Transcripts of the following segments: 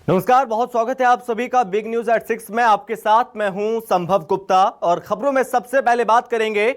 नमस्कार, बहुत स्वागत है आप सभी का बिग न्यूज एट 6 में। आपके साथ मैं हूं संभव गुप्ता और खबरों में सबसे पहले बात करेंगे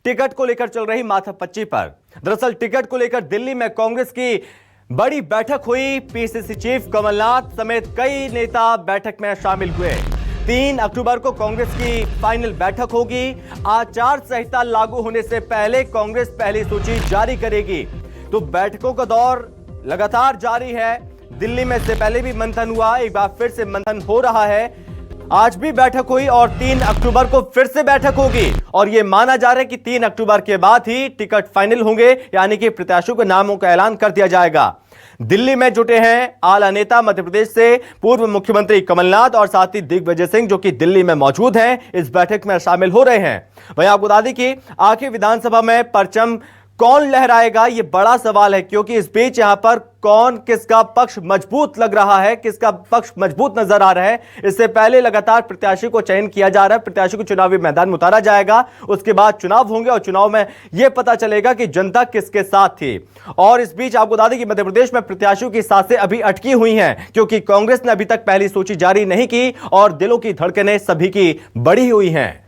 टिकट को लेकर चल रही माथापच्ची पर। दरअसल टिकट को लेकर दिल्ली में कांग्रेस की बड़ी बैठक हुई। पीसीसी चीफ कमलनाथ समेत कई नेता बैठक में शामिल हुए। 3 अक्टूबर को कांग्रेस की फाइनल बैठक होगी। आचार संहिता लागू होने से पहले कांग्रेस पहली सूची जारी करेगी। तो बैठकों का दौर लगातार जारी है। दिल्ली में से पहले भी मंथन हुआ, एक बार फिर से मंथन हो रहा है। आज भी बैठक हुई और 3 अक्टूबर को फिर से बैठक होगी और यह माना जा रहा है कि 3 अक्टूबर के बाद ही टिकट फाइनल होंगे, यानी कि प्रत्याशियों के नामों का ऐलान कर दिया जाएगा। दिल्ली में जुटे हैं आला नेता मध्य प्रदेश से पूर्व मुख्यमंत्री कमलनाथ और साथ ही दिग्विजय सिंह, जो कि दिल्ली में मौजूद हैं, इस बैठक में शामिल हो रहे हैं। वहीं आपको बता दें कि आखिर विधानसभा में परचम कौन लहराएगा, यह बड़ा सवाल है, क्योंकि इस बीच यहां पर कौन किसका पक्ष मजबूत लग रहा है, किसका पक्ष मजबूत नजर आ रहा है। इससे पहले लगातार प्रत्याशी को चयन किया जा रहा है, प्रत्याशी को चुनावी मैदान में उतारा जाएगा। उसके बाद चुनाव होंगे और चुनाव में यह पता चलेगा कि जनता किसके साथ थी। और इस बीच आपको बता दें कि मध्य प्रदेश में प्रत्याशियों की सांसें अभी अटकी हुई हैं, क्योंकि कांग्रेस ने अभी तक पहली सूची जारी नहीं की और दिलों की धड़कनें सभी की बढ़ी हुई हैं।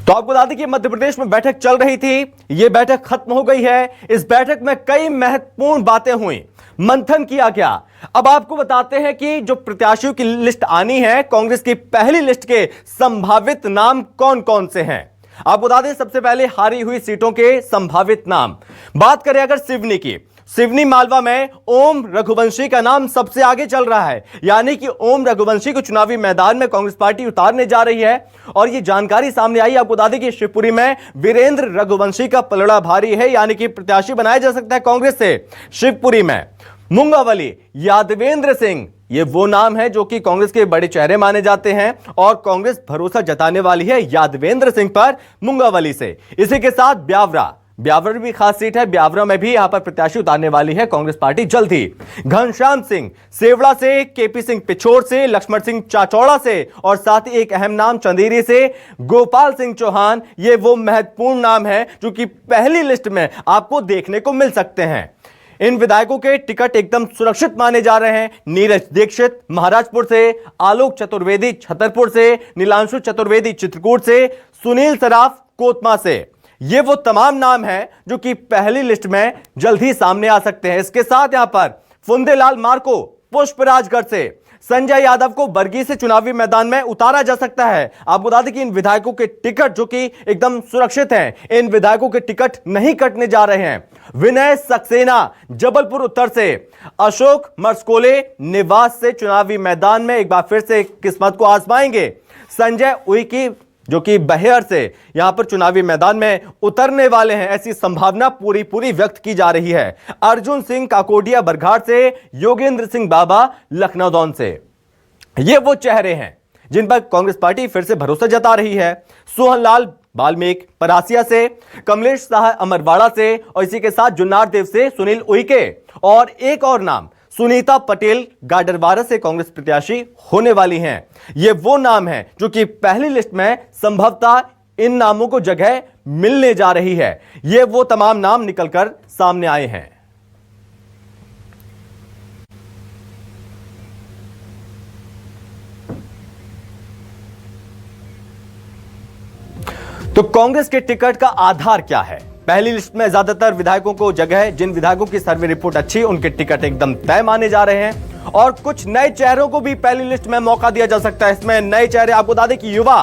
तो आपको बता दें कि मध्य प्रदेश में बैठक चल रही थी, यह बैठक खत्म हो गई है। इस बैठक में कई महत्वपूर्ण बातें हुई, मंथन किया गया। अब आपको बताते हैं कि जो प्रत्याशियों की लिस्ट आनी है, कांग्रेस की पहली लिस्ट के संभावित नाम कौन कौन से हैं। आपको बता दें सबसे पहले हारी हुई सीटों के संभावित नाम। बात करें अगर सिवनी की, सिवनी मालवा में ओम रघुवंशी का नाम सबसे आगे चल रहा है, यानी कि ओम रघुवंशी को चुनावी मैदान में कांग्रेस पार्टी उतारने जा रही है। और यह जानकारी सामने आई, आपको बता दें कि शिवपुरी में वीरेंद्र रघुवंशी का पलड़ा भारी है, यानी कि प्रत्याशी बनाया जा सकता है कांग्रेस से। शिवपुरी में मुंगावली यादवेंद्र सिंह, ये वो नाम है जो कि कांग्रेस के बड़े चेहरे माने जाते हैं और कांग्रेस भरोसा जताने वाली है यादवेंद्र सिंह पर मुंगावली से। इसी के साथ ब्यावरा भी खास सीट है, ब्यावरा में भी यहां पर प्रत्याशी उतारने वाली है कांग्रेस पार्टी जल्द ही। घनश्याम सिंह सेवड़ा से, केपी सिंह पिछोर से, लक्ष्मण सिंह चाचौड़ा से और साथ ही एक अहम नाम चंदेरी से गोपाल सिंह चौहान। ये वो महत्वपूर्ण नाम है जो कि पहली लिस्ट में आपको देखने को मिल सकते हैं। इन विधायकों के टिकट एकदम सुरक्षित माने जा रहे हैं। नीरज दीक्षित महाराजपुर से, आलोक चतुर्वेदी छतरपुर से, नीलांशु चतुर्वेदी चित्रकूट से, सुनील सराफ कोतमा से। ये वो तमाम नाम हैं जो कि पहली लिस्ट में जल्द ही सामने आ सकते हैं। इसके साथ यहां पर फुंदेलाल मार्को पुष्पराजगढ़ से, संजय यादव को बरगी से चुनावी मैदान में उतारा जा सकता है। आप बता दें कि इन विधायकों के टिकट जो कि एकदम सुरक्षित हैं, इन विधायकों के टिकट नहीं कटने जा रहे हैं। विनय सक्सेना जबलपुर उत्तर से, अशोक मर्सकोले निवास से चुनावी मैदान में एक बार फिर से किस्मत को आजमाएंगे। संजय उइकी जो कि बहेर से यहां पर चुनावी मैदान में उतरने वाले हैं, ऐसी संभावना पूरी व्यक्त की जा रही है। अर्जुन सिंह काकोडिया बरघाट से, योगेंद्र सिंह बाबा लखनऊ से। ये वो चेहरे हैं जिन पर कांग्रेस पार्टी फिर से भरोसा जता रही है। सोहनलाल वाल्मीकि परासिया से, कमलेश शाह अमरवाड़ा से और इसी के साथ जुन्नार देव से सुनील उइके और एक और नाम सुनीता पटेल गाडरवारा से कांग्रेस प्रत्याशी होने वाली हैं। ये वो नाम हैं जो कि पहली लिस्ट में संभवतः इन नामों को जगह मिलने जा रही है। ये वो तमाम नाम निकलकर सामने आए हैं। तो कांग्रेस के टिकट का आधार क्या है? पहली लिस्ट में ज्यादातर विधायकों को जगह है। जिन विधायकों की सर्वे रिपोर्ट अच्छी, उनके टिकट एकदम तय माने जा रहे हैं और कुछ नए चेहरों को भी पहली लिस्ट में मौका दिया जा सकता है। इसमें नए चेहरे आपको बता दें कि युवा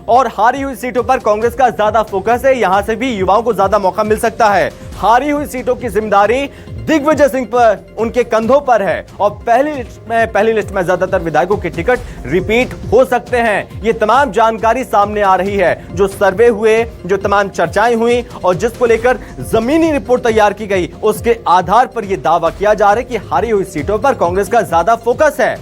और हारी हुई सीटों पर कांग्रेस का ज्यादा फोकस है, यहां से भी युवाओं को ज्यादा मौका मिल सकता है। हारी हुई सीटों की जिम्मेदारी दिग्विजय सिंह पर, उनके कंधों पर है और पहली लिस्ट में ज्यादातर विधायकों के टिकट रिपीट हो सकते हैं। ये तमाम जानकारी सामने आ रही है, जो सर्वे हुए, जो तमाम चर्चाएं हुई और जिसको लेकर जमीनी रिपोर्ट तैयार की गई, उसके आधार पर यह दावा किया जा रहा है कि हारी हुई सीटों पर कांग्रेस का ज्यादा फोकस है।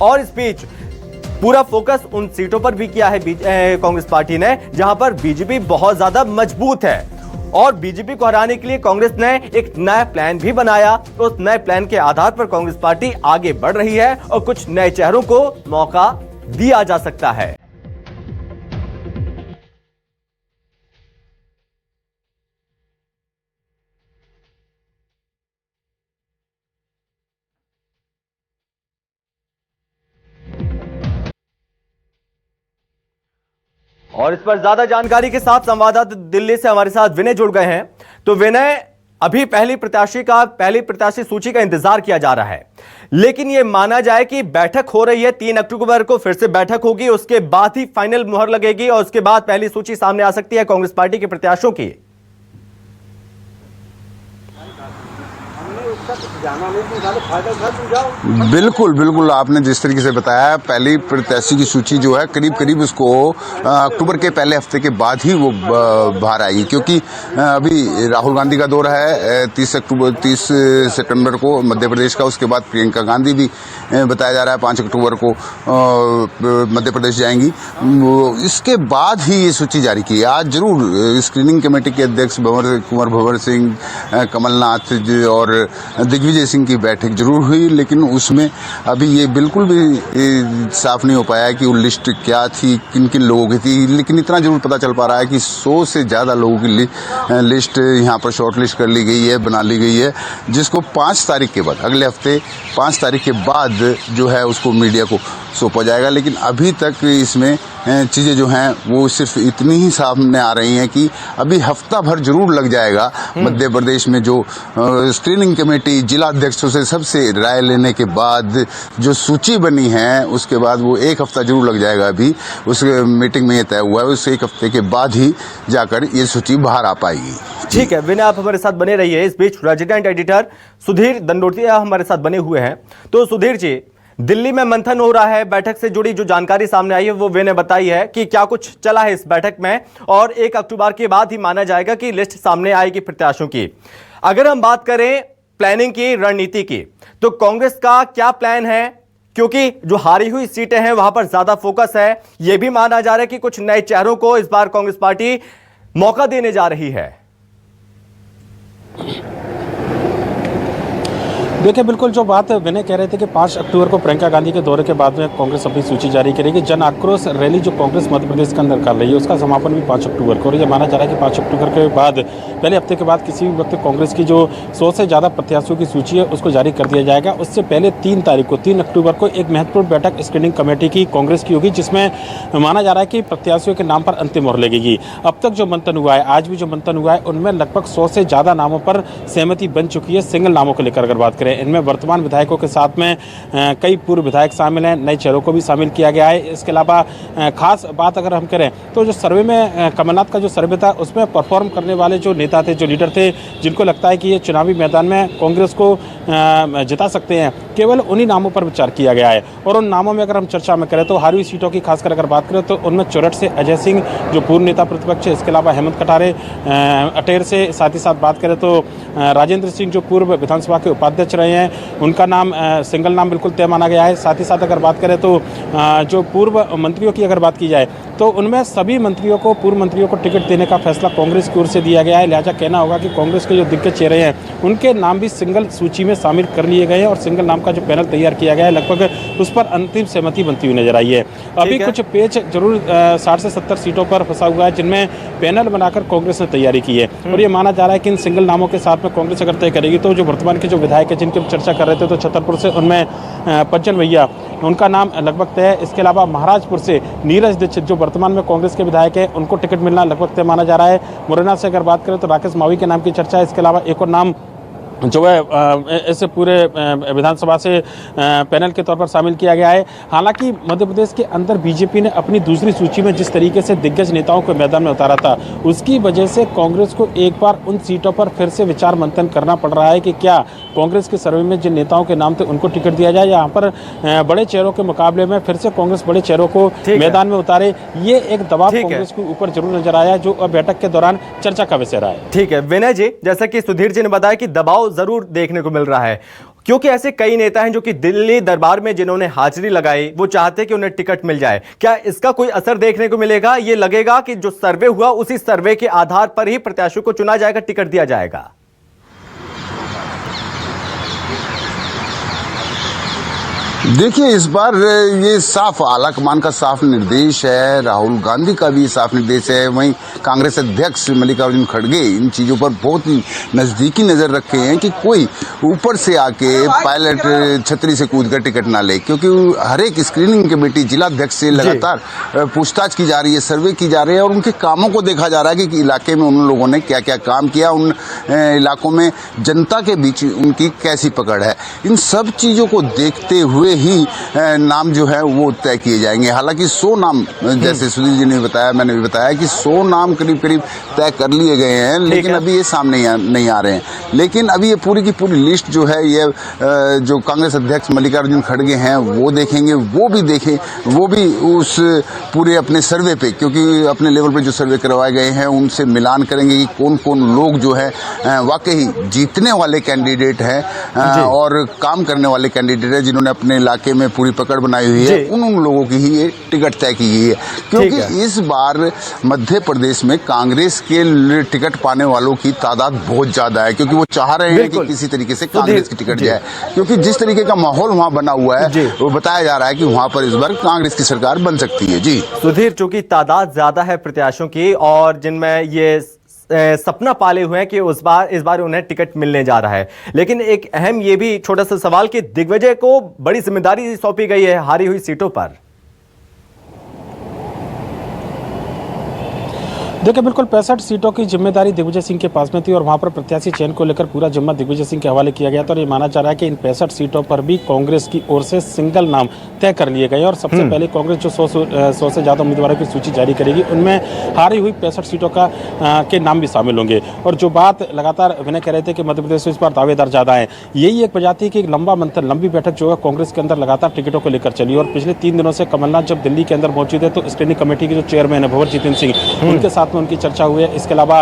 और इस बीच पूरा फोकस उन सीटों पर भी किया है कांग्रेस पार्टी ने जहां पर बीजेपी बहुत ज्यादा मजबूत है और बीजेपी को हराने के लिए कांग्रेस ने एक नया प्लान भी बनाया। तो उस नए प्लान के आधार पर कांग्रेस पार्टी आगे बढ़ रही है और कुछ नए चेहरों को मौका दिया जा सकता है। और इस पर ज्यादा जानकारी के साथ संवाददाता दिल्ली से हमारे साथ विनय जुड़ गए हैं। तो विनय, अभी पहली प्रत्याशी सूची का इंतजार किया जा रहा है, लेकिन यह माना जाए कि बैठक हो रही है 3 अक्टूबर को, फिर से बैठक होगी, उसके बाद ही फाइनल मुहर लगेगी और उसके बाद पहली सूची सामने आ सकती है कांग्रेस पार्टी के प्रत्याशियों की। बिल्कुल बिल्कुल, आपने जिस तरीके से बताया, पहली प्रत्याशी की सूची जो है करीब करीब उसको अक्टूबर के पहले हफ्ते के बाद ही वो बाहर आएगी, क्योंकि अभी राहुल गांधी का दौरा है 30 सितंबर को मध्य प्रदेश का। उसके बाद प्रियंका गांधी भी बताया जा रहा है 5 अक्टूबर को मध्य प्रदेश जाएंगी। इसके बाद ही ये सूची जारी की। आज जरूर स्क्रीनिंग कमेटी के अध्यक्ष कुंवर भंवर सिंह, कमलनाथ और दिग्विजय सिंह की बैठक जरूर हुई, लेकिन उसमें अभी ये बिल्कुल भी साफ नहीं हो पाया कि वो लिस्ट क्या थी, किन किन लोगों की थी। लेकिन इतना जरूर पता चल पा रहा है कि 100 से ज़्यादा लोगों की लिस्ट यहाँ पर शॉर्ट लिस्ट कर ली गई है, बना ली गई है, जिसको 5 तारीख के बाद, अगले हफ्ते 5 तारीख के बाद जो है उसको मीडिया को सौंपा जाएगा। लेकिन अभी तक इसमें चीज़ें जो हैं वो सिर्फ इतनी ही सामने आ रही हैं कि अभी हफ्ता भर जरूर लग जाएगा मध्य प्रदेश में जो स्क्रीनिंग कमेटी जिला अध्यक्षों से सबसे राय लेने के बाद जो सूची बनी है, उसके बाद वो 1 हफ्ता जरूर लग जाएगा। अभी उस मीटिंग में ये तय हुआ है, उस 1 हफ्ते के बाद ही जाकर ये सूची बाहर आ पाएगी। ठीक है विनय, आप हमारे साथ बने रहिए। इस बीच रेजिडेंट एडिटर सुधीर दंडोतिया हमारे साथ बने हुए हैं। तो सुधीर जी, दिल्ली में मंथन हो रहा है, बैठक से जुड़ी जो जानकारी सामने आई है वो विनय बताई है कि क्या कुछ चला है इस बैठक में, और 1 अक्टूबर के बाद ही माना जाएगा कि लिस्ट सामने आएगी प्रत्याशियों की। अगर हम बात करें प्लानिंग की, रणनीति की, तो कांग्रेस का क्या प्लान है? क्योंकि जो हारी हुई सीटें हैं वहां पर ज्यादा फोकस है। यह भी माना जा रहा है कि कुछ नए चेहरों को इस बार कांग्रेस पार्टी मौका देने जा रही है। देखिए, बिल्कुल जो बात विनय कह रहे थे कि 5 अक्टूबर को प्रियंका गांधी के दौरे के बाद में कांग्रेस अपनी सूची जारी करेगी। जन आक्रोश रैली जो कांग्रेस मध्य प्रदेश के अंदर कर रही है, उसका समापन भी 5 अक्टूबर को, और ये माना जा रहा है कि 5 अक्टूबर के बाद, पहले हफ्ते के बाद, किसी भी वक्त कांग्रेस की जो 100 से ज़्यादा प्रत्याशियों की सूची है उसको जारी कर दिया जाएगा। उससे पहले 3 तारीख को, 3 अक्टूबर को एक महत्वपूर्ण बैठक स्क्रीनिंग कमेटी की कांग्रेस की होगी, जिसमें माना जा रहा है कि प्रत्याशियों के नाम पर अंतिम मोहर लगेगी। अब तक जो मंथन हुआ है, आज भी जो मंथन हुआ है, उनमें लगभग 100 से ज़्यादा नामों पर सहमति बन चुकी है। सिंगल नामों को लेकर अगर बात करें, इनमें वर्तमान विधायकों के साथ में कई पूर्व विधायक शामिल हैं, नए चेहरों को भी शामिल किया गया है। इसके अलावा खास बात अगर हम करें तो जो सर्वे में कमलनाथ का जो सर्वे था, उसमें परफॉर्म करने वाले जो नेता थे, जो लीडर थे, जिनको लगता है कि ये चुनावी मैदान में कांग्रेस को जिता सकते हैं, केवल उन्हीं नामों पर विचार किया गया है। और उन नामों में अगर हम चर्चा में करें तो हारी हुई सीटों की खासकर अगर बात करें तो उनमें चौरठ से अजय सिंह जो पूर्व नेता प्रतिपक्ष है, इसके अलावा हेमंत कटारे अटेर से, साथ ही साथ बात करें तो राजेंद्र सिंह जो पूर्व विधानसभा के उपाध्यक्ष रहे हैं, उनका नाम सिंगल नाम बिल्कुल तय माना गया है। साथ ही साथ अगर बात करें तो जो पूर्व मंत्रियों की अगर बात की जाए तो उनमें सभी मंत्रियों को, पूर्व मंत्रियों को टिकट देने का फैसला कांग्रेस की ओर से दिया गया है। लिहाजा कहना होगा कि कांग्रेस के जो दिग्गज चेहरे हैं उनके नाम भी सिंगल सूची में शामिल कर लिए गए हैं, और सिंगल नाम का जो पैनल तैयार किया गया है, लगभग उस पर अंतिम सहमति बनती हुई नजर आई है। अभी कुछ पेच जरूर 60 से 70 सीटों पर फंसा हुआ है, जिनमें पैनल बनाकर कांग्रेस ने तैयारी की है। और ये माना जा रहा है कि इन सिंगल नामों के साथ में कांग्रेस अगर तय करेगी तो जो वर्तमान के जो विधायक है जिनकी चर्चा कर रहे थे, तो छतरपुर से उनमें पंचन भैया, उनका नाम लगभग तय है। इसके अलावा महाराजपुर से नीरज दीक्षित जो वर्तमान में कांग्रेस के विधायक है, उनको टिकट मिलना लगभग तय माना जा रहा है। मुरैना से अगर बात करें तो राकेश मावी के नाम की चर्चा है। इसके अलावा एक और नाम जो है इस पूरे विधानसभा से पैनल के तौर पर शामिल किया गया है। हालांकि मध्य प्रदेश के अंदर बीजेपी ने अपनी दूसरी सूची में जिस तरीके से दिग्गज नेताओं को मैदान में उतारा था, उसकी वजह से कांग्रेस को एक बार उन सीटों पर फिर से विचार मंथन करना पड़ रहा है कि क्या कांग्रेस के सर्वे में जिन नेताओं के नाम थे उनको टिकट दिया जाए, यहाँ पर बड़े चेहरों के मुकाबले में फिर से कांग्रेस बड़े चेहरों को मैदान में उतारे। ये एक दबाव कांग्रेस के ऊपर जरूर नजर आया है, जो बैठक के दौरान चर्चा का विषय रहा है। ठीक है विनय जी, जैसा कि सुधीर जी ने बताया कि दबाव जरूर देखने को मिल रहा है, क्योंकि ऐसे कई नेता हैं जो कि दिल्ली दरबार में जिन्होंने हाजिरी लगाई, वो चाहते हैं कि उन्हें टिकट मिल जाए। क्या इसका कोई असर देखने को मिलेगा? ये लगेगा कि जो सर्वे हुआ उसी सर्वे के आधार पर ही प्रत्याशियों को चुना जाएगा, टिकट दिया जाएगा? देखिए, इस बार ये साफ आलाकमान का साफ निर्देश है, राहुल गांधी का भी साफ निर्देश है, वहीं कांग्रेस अध्यक्ष मल्लिकार्जुन खड़गे इन चीजों पर बहुत ही नजदीकी नजर रखे हैं कि कोई ऊपर से आके पायलट छतरी से कूद कर टिकट ना ले, क्योंकि हर एक स्क्रीनिंग कमेटी जिलाध्यक्ष से लगातार पूछताछ की जा रही है, सर्वे की जा रही है और उनके कामों को देखा जा रहा है कि इलाके में उन लोगों ने क्या क्या काम किया, उन इलाकों में जनता के बीच उनकी कैसी पकड़ है। इन सब चीजों को देखते हुए ही नाम जो है वो तय किए जाएंगे। हालांकि 100 नाम, जैसे सुधीर जी ने बताया, मैंने भी बताया कि 100 नाम करीब करीब तय कर लिए गए हैं, लेकिन अभी ये सामने नहीं आ रहे हैं। लेकिन अभी ये पूरी की पूरी लिस्ट जो है ये जो कांग्रेस अध्यक्ष मल्लिकार्जुन खड़गे हैं वो देखेंगे, वो भी उस पूरे अपने सर्वे पे, क्योंकि अपने लेवल पे जो सर्वे करवाए गए हैं उनसे मिलान करेंगे कि कौन कौन लोग जो है वाकई जीतने वाले कैंडिडेट हैं और काम करने वाले कैंडिडेट हैं, जिन्होंने अपने इलाके में पूरी पकड़ बनाई हुई है, उन लोगों की ही ये टिकट तय की गई है। क्योंकि इस बार मध्य प्रदेश में कांग्रेस के टिकट पाने वालों की तादाद बहुत ज्यादा है, क्योंकि वो चाह रहे हैं कि किसी तरीके से कांग्रेस की टिकट जाए, क्योंकि जिस तरीके का माहौल वहां बना हुआ है वो बताया जा रहा है कि वहां पर इस बार कांग्रेस की सरकार बन सकती है। जी सुधीर, चूंकि तादाद ज्यादा है प्रत्याशियों की और जिनमें ये सपना पाले हुए हैं कि इस बार उन्हें टिकट मिलने जा रहा है, लेकिन एक अहम ये भी छोटा सा सवाल कि दिग्विजय को बड़ी जिम्मेदारी सौंपी गई है हारी हुई सीटों पर। देखिए, बिल्कुल 65 सीटों की जिम्मेदारी दिग्विजय सिंह के पास में थी और वहां पर प्रत्याशी चयन को लेकर पूरा जिम्मा दिग्विजय सिंह के हवाले किया गया था और ये माना जा रहा है कि इन 65 सीटों पर भी कांग्रेस की ओर से सिंगल नाम तय कर लिए गए और सबसे पहले कांग्रेस जो 100 से ज्यादा उम्मीदवारों की सूची जारी करेगी, उनमें हारी हुई 65 सीटों के नाम भी शामिल होंगे। और जो बात लगातार विनय कह रहे थे कि मध्य प्रदेश में इस बार दावेदार ज्यादा है, यही एक वजह थी कि एक लंबा मंथन, लंबी बैठक जो है कांग्रेस के अंदर लगातार टिकटों को लेकर चली और पिछले 3 दिनों से कमलनाथ जब दिल्ली के अंदर मौजूद है तो स्क्रीनिंग कमेटी के जो चेयरमैन है भंवर जितेंद्र सिंह, उनके साथ में उनकी चर्चा हुई है। इसके अलावा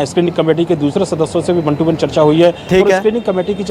स्क्रीनिंग कमेटी के दूसरे सदस्यों से भी वन टू वन चर्चा हुई है। ठीक है। स्क्रीनिंग कमेटी की